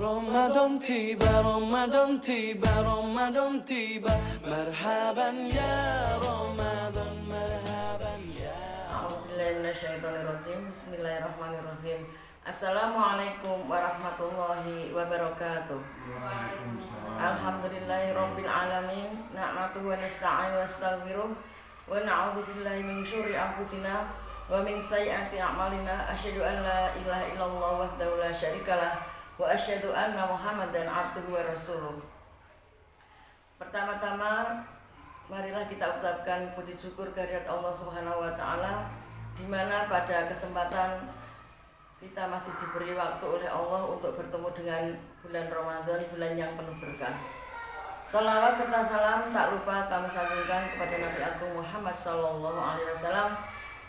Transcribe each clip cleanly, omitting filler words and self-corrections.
رمضان تيبا رمضان تيبا رمضان تيبا مرحبا يا رمضان مرحبا يا. A'udzubillahi minasyaitonirrajim. Bismillahirrahmanirrahim. Assalamualaikum warahmatullahi wabarakatuh. Alhamdulillahi rabbil alamin. Na'matuhu wa nasta'in wa astaghfiruh wa na'udzu billahi min syurri anfusina wa min sayyiati a'malina. Asyhadu an la ilaha illallah wahdahu la syarikalah wa asyhadu anna Muhammadan abduhu wa rasuluh. Pertama-tama marilah kita ucapkan puji syukur kehadirat Allah Subhanahu wa taala, di mana pada kesempatan kita masih diberi waktu oleh Allah untuk bertemu dengan bulan Ramadan, bulan yang penuh berkah. Salawat serta salam tak lupa kami sanjungkan kepada Nabi Agung Muhammad sallallahu alaihi wasallam.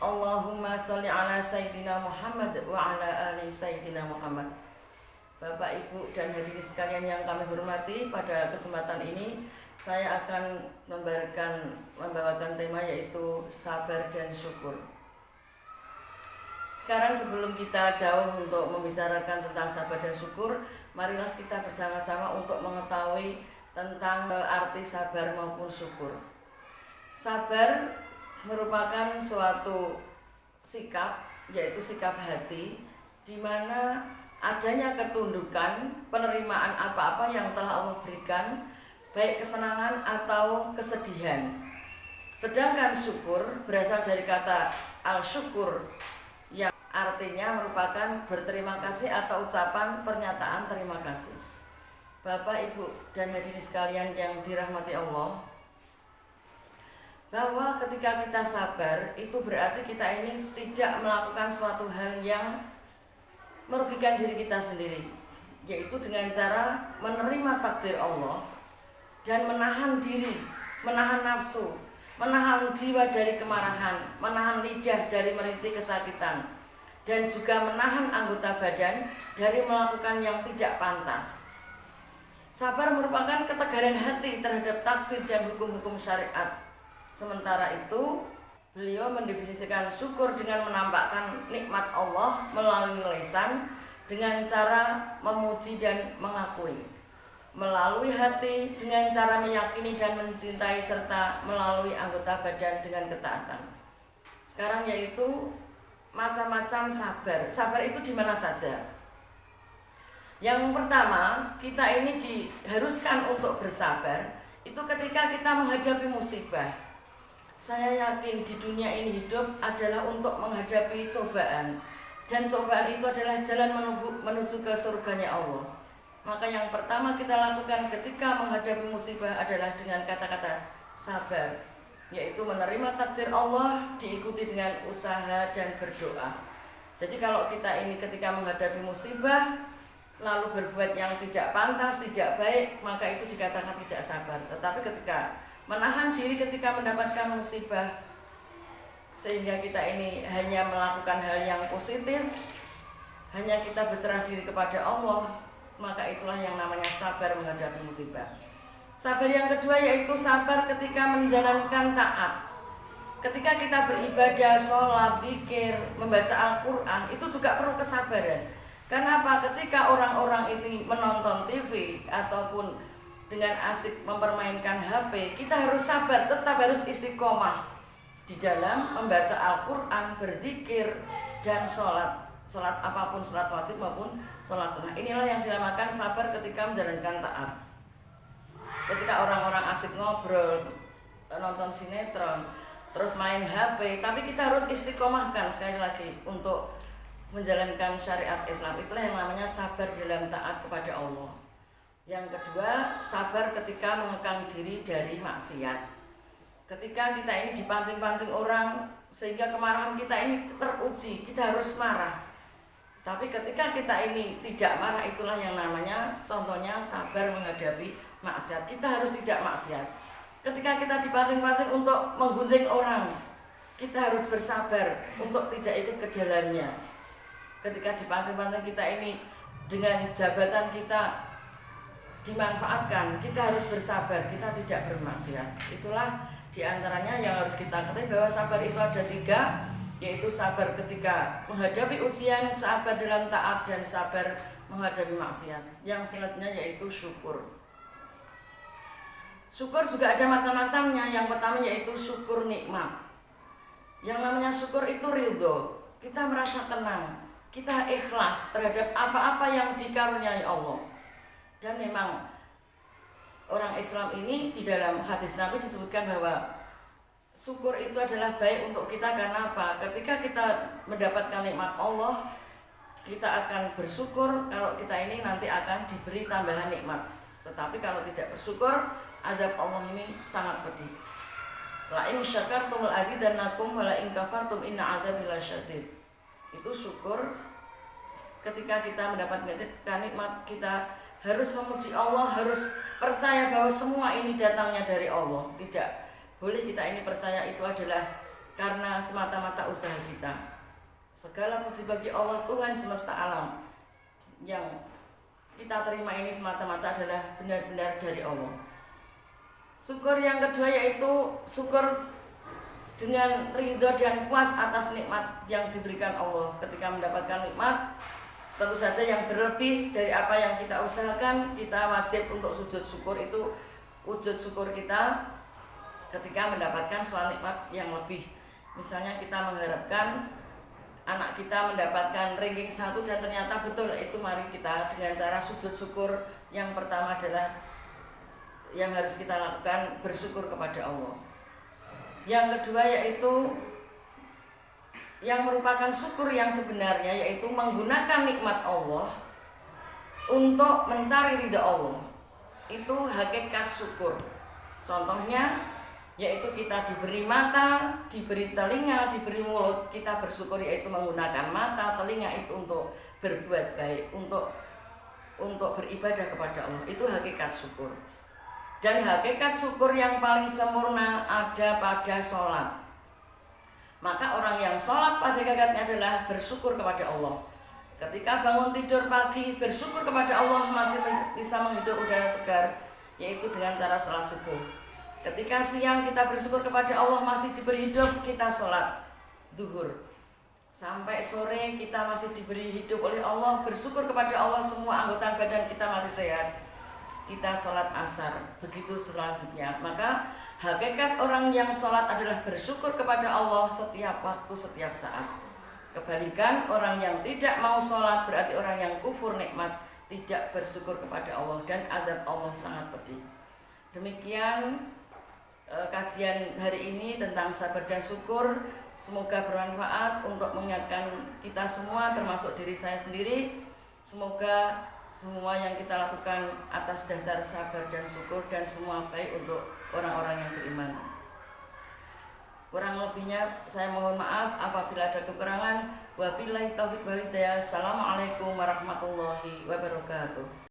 Allahumma sholli ala sayyidina Muhammad wa ala ali sayyidina Muhammad. Bapak, Ibu, dan hadirin sekalian yang kami hormati, pada kesempatan ini saya akan membawakan tema yaitu sabar dan syukur. Sekarang sebelum kita jauh untuk membicarakan tentang sabar dan syukur, marilah kita bersama-sama untuk mengetahui tentang arti sabar maupun syukur. Sabar merupakan suatu sikap, yaitu sikap hati, di mana adanya ketundukan, penerimaan apa-apa yang telah Allah berikan, baik kesenangan atau kesedihan. Sedangkan syukur berasal dari kata al-syukur, yang artinya merupakan berterima kasih atau ucapan pernyataan terima kasih. Bapak, Ibu, dan hadirin sekalian yang dirahmati Allah, bahwa ketika kita sabar, itu berarti kita ini tidak melakukan suatu hal yang merugikan diri kita sendiri, yaitu dengan cara menerima takdir Allah dan menahan diri, menahan nafsu, menahan jiwa dari kemarahan, menahan lidah dari merintih kesakitan, dan juga menahan anggota badan dari melakukan yang tidak pantas. Sabar merupakan ketegaran hati terhadap takdir dan hukum-hukum syariat. Sementara itu, beliau mendefinisikan syukur dengan menampakkan nikmat Allah melalui lisan dengan cara memuji dan mengakui, melalui hati dengan cara meyakini dan mencintai, serta melalui anggota badan dengan ketaatan. Sekarang yaitu macam-macam sabar. Sabar itu di mana saja? Yang pertama, kita ini diharuskan untuk bersabar itu ketika kita menghadapi musibah. Saya yakin di dunia ini hidup adalah untuk menghadapi cobaan, dan cobaan itu adalah jalan menuju ke surganya Allah. Maka yang pertama kita lakukan ketika menghadapi musibah adalah dengan kata-kata sabar, yaitu menerima takdir Allah diikuti dengan usaha dan berdoa. Jadi kalau kita ini ketika menghadapi musibah lalu berbuat yang tidak pantas, tidak baik, maka itu dikatakan tidak sabar. Tetapi ketika menahan diri ketika mendapatkan musibah, sehingga kita ini hanya melakukan hal yang positif, hanya kita berserah diri kepada Allah, maka itulah yang namanya sabar menghadapi musibah. Sabar yang kedua yaitu sabar ketika menjalankan taat. Ketika kita beribadah, sholat, zikir, membaca Al-Quran, itu juga perlu kesabaran. Kenapa? Ketika orang-orang ini menonton TV ataupun dengan asik mempermainkan HP, kita harus sabar, tetap harus istiqomah di dalam membaca Al-Quran, berzikir, dan sholat. Sholat apapun, sholat wajib maupun sholat sunnah. Inilah yang dinamakan sabar ketika menjalankan taat. Ketika orang-orang asik ngobrol, nonton sinetron, terus main HP, tapi kita harus istiqomahkan sekali lagi untuk menjalankan syariat Islam. Itulah yang namanya sabar dalam taat kepada Allah. Yang kedua, sabar ketika mengekang diri dari maksiat. Ketika kita ini dipancing-pancing orang sehingga kemarahan kita ini teruji, kita harus marah. Tapi ketika kita ini tidak marah, itulah yang namanya contohnya sabar menghadapi maksiat. Kita harus tidak maksiat. Ketika kita dipancing-pancing untuk menggunjing orang, kita harus bersabar untuk tidak ikut ke dalamnya. Ketika dipancing-pancing kita ini dengan jabatan kita dimanfaatkan, kita harus bersabar, kita tidak bermaksiat. Itulah diantaranya yang harus kita ketahui, bahwa sabar itu ada 3, yaitu sabar ketika menghadapi ujian, sabar dalam taat, dan sabar menghadapi maksiat. Yang selanjutnya yaitu syukur. Syukur juga ada macam-macamnya. Yang pertama yaitu syukur nikmat. Yang namanya syukur itu ridho. Kita merasa tenang, kita ikhlas terhadap apa-apa yang dikaruniai Allah. Dan memang orang Islam ini di dalam hadis Nabi disebutkan bahwa syukur itu adalah baik untuk kita. Karena apa? Ketika kita mendapatkan nikmat Allah, kita akan bersyukur kalau kita ini nanti akan diberi tambahan nikmat. Tetapi kalau tidak bersyukur, azab Allah ini sangat pedih. La in syakartum azidannakum wa la in kafartum inna adzabi lasyadid. Itu syukur ketika kita mendapatkan nikmat, kita harus memuji Allah, harus percaya bahwa semua ini datangnya dari Allah. Tidak boleh kita ini percaya itu adalah karena semata-mata usaha kita. Segala puji bagi Allah, Tuhan semesta alam. Yang kita terima ini semata-mata adalah benar-benar dari Allah. Syukur yang kedua yaitu syukur dengan ridho dan puas atas nikmat yang diberikan Allah. Ketika mendapatkan nikmat, tentu saja yang berlebih dari apa yang kita usahakan, kita wajib untuk sujud syukur. Itu wujud syukur kita ketika mendapatkan suatu nikmat yang lebih. Misalnya kita mengharapkan anak kita mendapatkan ranking 1 dan ternyata betul, itu mari kita dengan cara sujud syukur. Yang pertama adalah yang harus kita lakukan bersyukur kepada Allah. Yang kedua yaitu yang merupakan syukur yang sebenarnya, yaitu menggunakan nikmat Allah untuk mencari ridha Allah. Itu hakikat syukur. Contohnya yaitu kita diberi mata, diberi telinga, diberi mulut, kita bersyukur yaitu menggunakan mata, telinga itu untuk berbuat baik, untuk beribadah kepada Allah. Itu hakikat syukur. Dan hakikat syukur yang paling sempurna ada pada sholat. Maka orang yang sholat pada hakikatnya adalah bersyukur kepada Allah. Ketika bangun tidur pagi, bersyukur kepada Allah masih bisa menghidup udara segar, yaitu dengan cara sholat subuh. Ketika siang kita bersyukur kepada Allah masih diberi hidup, kita sholat duhur. Sampai sore kita masih diberi hidup oleh Allah, bersyukur kepada Allah semua anggota badan kita masih sehat, kita sholat asar. Begitu selanjutnya. Maka hakikat orang yang sholat adalah bersyukur kepada Allah setiap waktu, setiap saat. Kebalikan orang yang tidak mau sholat berarti orang yang kufur nikmat, tidak bersyukur kepada Allah, dan azab Allah sangat pedih. Demikian kajian hari ini tentang sabar dan syukur. Semoga bermanfaat untuk mengingatkan kita semua, termasuk diri saya sendiri. Semoga semua yang kita lakukan atas dasar sabar dan syukur, dan semua baik untuk orang-orang yang beriman. Kurang lebihnya saya mohon maaf apabila ada kekurangan. Wabillahi taufiq wal hidayah. Assalamualaikum warahmatullahi wabarakatuh.